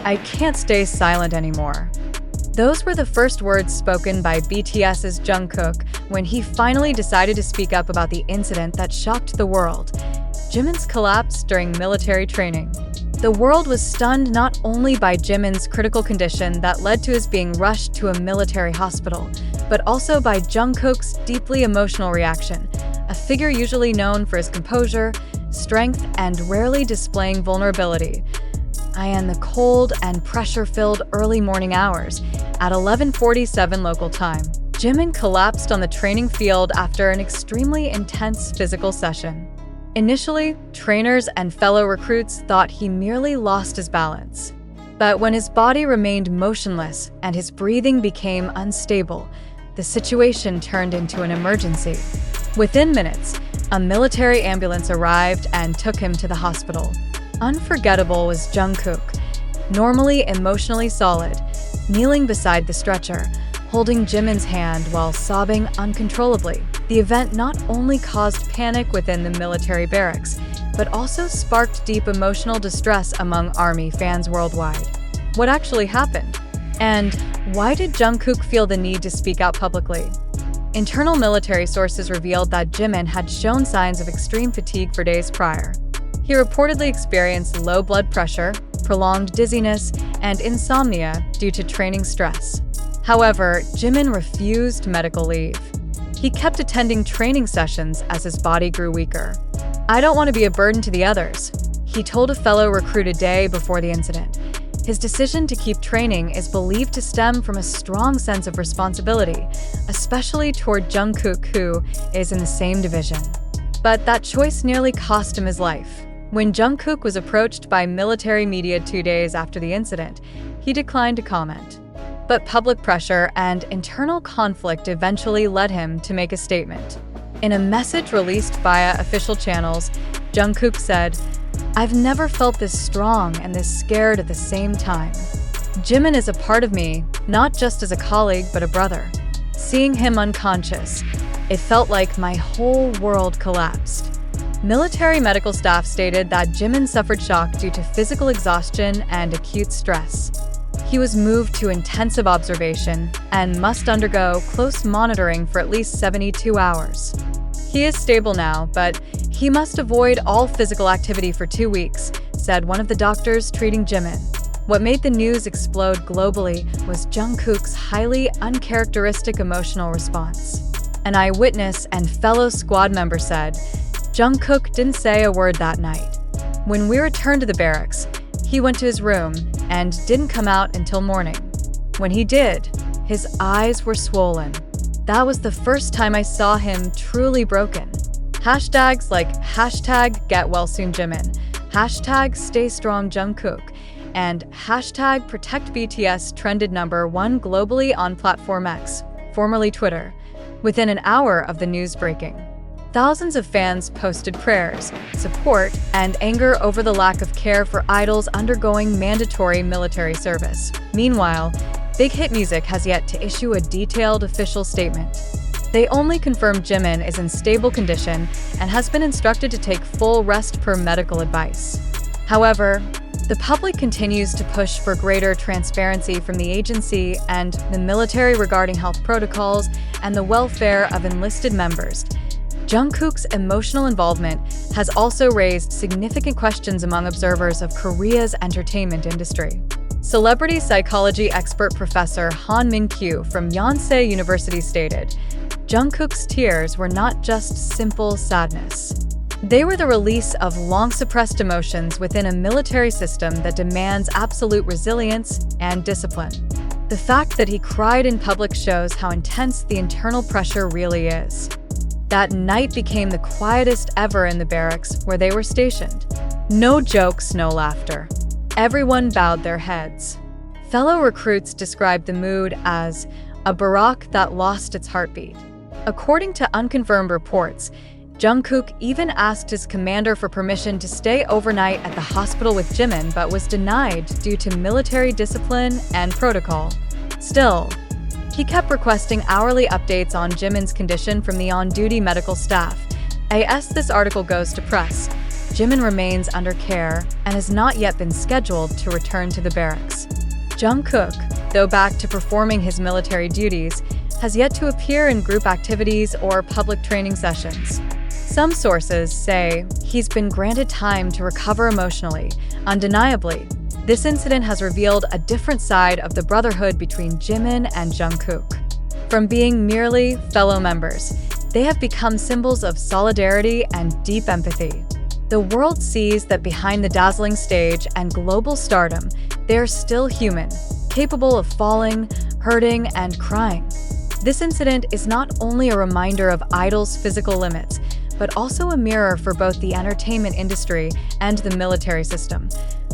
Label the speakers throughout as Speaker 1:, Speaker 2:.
Speaker 1: "I can't stay silent anymore." Those were the first words spoken by BTS's Jungkook when he finally decided to speak up about the incident that shocked the world: Jimin's collapse during military training. The world was stunned not only by Jimin's critical condition that led to his being rushed to a military hospital, but also by Jungkook's deeply emotional reaction, a figure usually known for his composure, strength, and rarely displaying vulnerability. In the cold and pressure-filled early morning hours, at 11:47 local time, Jimin collapsed on the training field after an extremely intense physical session. Initially, trainers and fellow recruits thought he merely lost his balance. But when his body remained motionless and his breathing became unstable, the situation turned into an emergency. Within minutes, a military ambulance arrived and took him to the hospital. Unforgettable was Jungkook, normally emotionally solid, kneeling beside the stretcher, holding Jimin's hand while sobbing uncontrollably. The event not only caused panic within the military barracks, but also sparked deep emotional distress among ARMY fans worldwide. What actually happened? And why did Jungkook feel the need to speak out publicly? Internal military sources revealed that Jimin had shown signs of extreme fatigue for days prior. He reportedly experienced low blood pressure, prolonged dizziness, and insomnia due to training stress. However, Jimin refused medical leave. He kept attending training sessions as his body grew weaker. "I don't want to be a burden to the others," he told a fellow recruit a day before the incident. His decision to keep training is believed to stem from a strong sense of responsibility, especially toward Jungkook, who is in the same division. But that choice nearly cost him his life. When Jungkook was approached by military media 2 days after the incident, he declined to comment. But public pressure and internal conflict eventually led him to make a statement. In a message released via official channels, Jungkook said, "I've never felt this strong and this scared at the same time. Jimin is a part of me, not just as a colleague but a brother. Seeing him unconscious, it felt like my whole world collapsed." Military medical staff stated that Jimin suffered shock due to physical exhaustion and acute stress. He was moved to intensive observation and must undergo close monitoring for at least 72 hours. He is stable now, but he must avoid all physical activity for 2 weeks, said one of the doctors treating Jimin. What made the news explode globally was Jungkook's highly uncharacteristic emotional response. An eyewitness and fellow squad member said, "Jungkook didn't say a word that night. When we returned to the barracks, he went to his room and didn't come out until morning. When he did, his eyes were swollen. That was the first time I saw him truly broken." Hashtags like #GetWellSoonJimin, #StayStrongJungkook, and #ProtectBTS trended #1 globally on platform X, formerly Twitter, within an hour of the news breaking. Thousands of fans posted prayers, support, and anger over the lack of care for idols undergoing mandatory military service. Meanwhile, Big Hit Music has yet to issue a detailed official statement. They only confirmed Jimin is in stable condition and has been instructed to take full rest per medical advice. However, the public continues to push for greater transparency from the agency and the military regarding health protocols and the welfare of enlisted members. Jungkook's emotional involvement has also raised significant questions among observers of Korea's entertainment industry. Celebrity psychology expert Professor Han Min-kyu from Yonsei University stated, "Jungkook's tears were not just simple sadness. They were the release of long-suppressed emotions within a military system that demands absolute resilience and discipline. The fact that he cried in public shows how intense the internal pressure really is." That night became the quietest ever in the barracks where they were stationed. No jokes, no laughter. Everyone bowed their heads. Fellow recruits described the mood as a barack that lost its heartbeat. According to unconfirmed reports, Jungkook even asked his commander for permission to stay overnight at the hospital with Jimin but was denied due to military discipline and protocol. Still, he kept requesting hourly updates on Jimin's condition from the on-duty medical staff. As this article goes to press, Jimin remains under care and has not yet been scheduled to return to the barracks. Jungkook, though back to performing his military duties, has yet to appear in group activities or public training sessions. Some sources say he's been granted time to recover emotionally. Undeniably, this incident has revealed a different side of the brotherhood between Jimin and Jungkook. From being merely fellow members, they have become symbols of solidarity and deep empathy. The world sees that behind the dazzling stage and global stardom, they are still human, capable of falling, hurting, and crying. This incident is not only a reminder of idols' physical limits, but also a mirror for both the entertainment industry and the military system.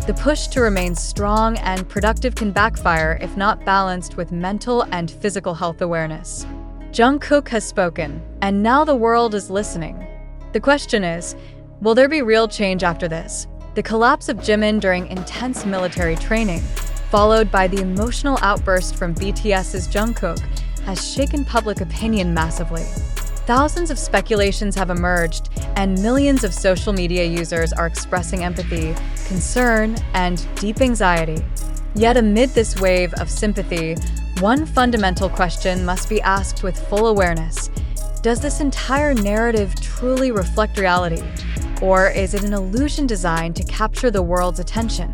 Speaker 1: The push to remain strong and productive can backfire if not balanced with mental and physical health awareness. Jungkook has spoken, and now the world is listening. The question is, will there be real change after this? The collapse of Jimin during intense military training, followed by the emotional outburst from BTS's Jungkook, has shaken public opinion massively. Thousands of speculations have emerged, and millions of social media users are expressing empathy, concern, and deep anxiety. Yet amid this wave of sympathy, one fundamental question must be asked with full awareness. Does this entire narrative truly reflect reality? Or is it an illusion designed to capture the world's attention?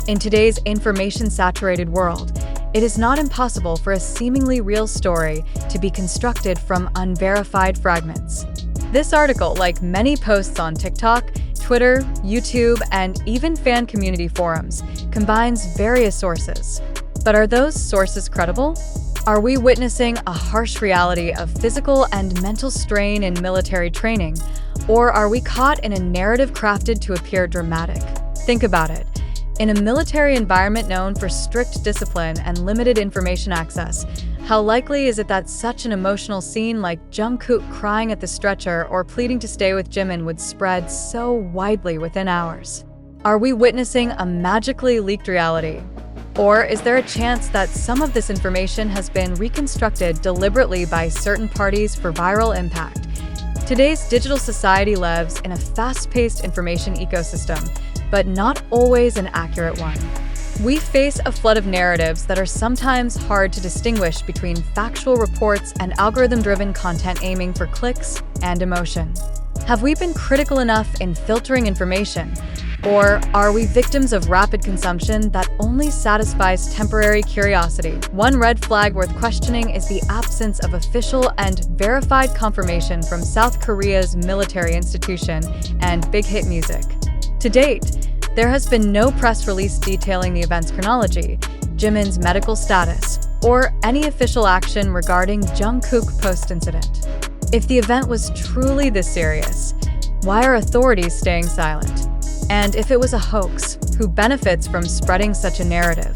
Speaker 1: In today's information-saturated world, it is not impossible for a seemingly real story to be constructed from unverified fragments. This article, like many posts on TikTok, Twitter, YouTube, and even fan community forums, combines various sources. But are those sources credible? Are we witnessing a harsh reality of physical and mental strain in military training, or are we caught in a narrative crafted to appear dramatic? Think about it. In a military environment known for strict discipline and limited information access, how likely is it that such an emotional scene like Jungkook crying at the stretcher or pleading to stay with Jimin would spread so widely within hours? Are we witnessing a magically leaked reality? Or is there a chance that some of this information has been reconstructed deliberately by certain parties for viral impact? Today's digital society lives in a fast-paced information ecosystem, but not always an accurate one. We face a flood of narratives that are sometimes hard to distinguish between factual reports and algorithm-driven content aiming for clicks and emotion. Have we been critical enough in filtering information? Or are we victims of rapid consumption that only satisfies temporary curiosity? One red flag worth questioning is the absence of official and verified confirmation from South Korea's military institution and Big Hit Music. To date, there has been no press release detailing the event's chronology, Jimin's medical status, or any official action regarding Jungkook post-incident. If the event was truly this serious, why are authorities staying silent? And if it was a hoax, who benefits from spreading such a narrative?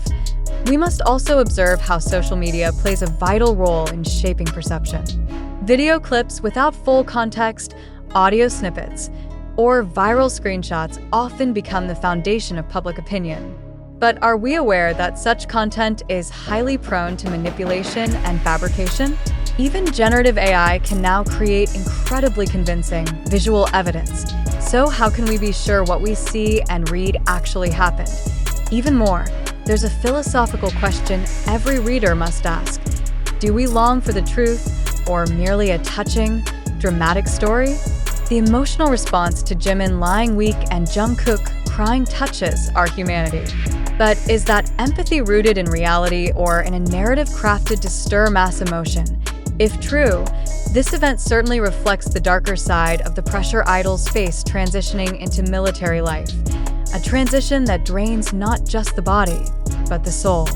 Speaker 1: We must also observe how social media plays a vital role in shaping perception. Video clips without full context, audio snippets, or viral screenshots often become the foundation of public opinion. But are we aware that such content is highly prone to manipulation and fabrication? Even generative AI can now create incredibly convincing visual evidence. So how can we be sure what we see and read actually happened? Even more, there's a philosophical question every reader must ask. Do we long for the truth, or merely a touching, dramatic story? The emotional response to Jimin lying weak and Jungkook crying touches our humanity. But is that empathy rooted in reality or in a narrative crafted to stir mass emotion? If true, this event certainly reflects the darker side of the pressure idols face transitioning into military life, a transition that drains not just the body, but the soul.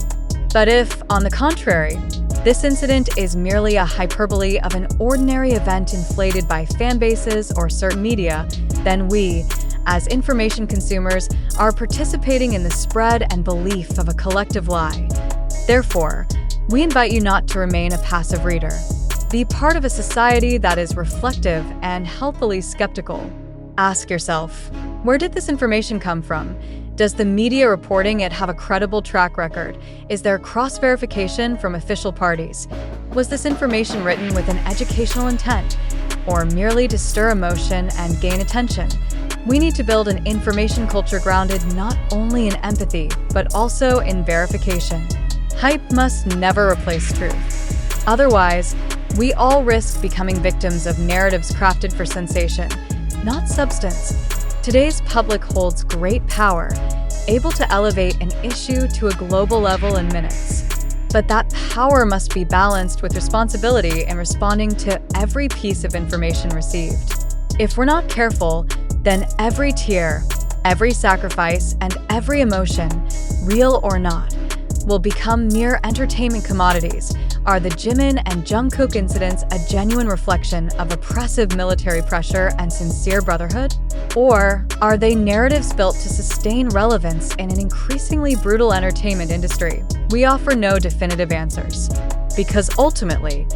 Speaker 1: But if, on the contrary, this incident is merely a hyperbole of an ordinary event inflated by fan bases or certain media, then we, as information consumers, are participating in the spread and belief of a collective lie. Therefore, we invite you not to remain a passive reader. Be part of a society that is reflective and healthily skeptical. Ask yourself, where did this information come from? Does the media reporting it have a credible track record? Is there cross-verification from official parties? Was this information written with an educational intent, or merely to stir emotion and gain attention? We need to build an information culture grounded not only in empathy, but also in verification. Hype must never replace truth. Otherwise, we all risk becoming victims of narratives crafted for sensation, not substance. Today's public holds great power, able to elevate an issue to a global level in minutes. But that power must be balanced with responsibility in responding to every piece of information received. If we're not careful, then every tear, every sacrifice, and every emotion, real or not, will become mere entertainment commodities. Are the Jimin and Jungkook incidents a genuine reflection of oppressive military pressure and sincere brotherhood? Or are they narratives built to sustain relevance in an increasingly brutal entertainment industry? We offer no definitive answers, because ultimately,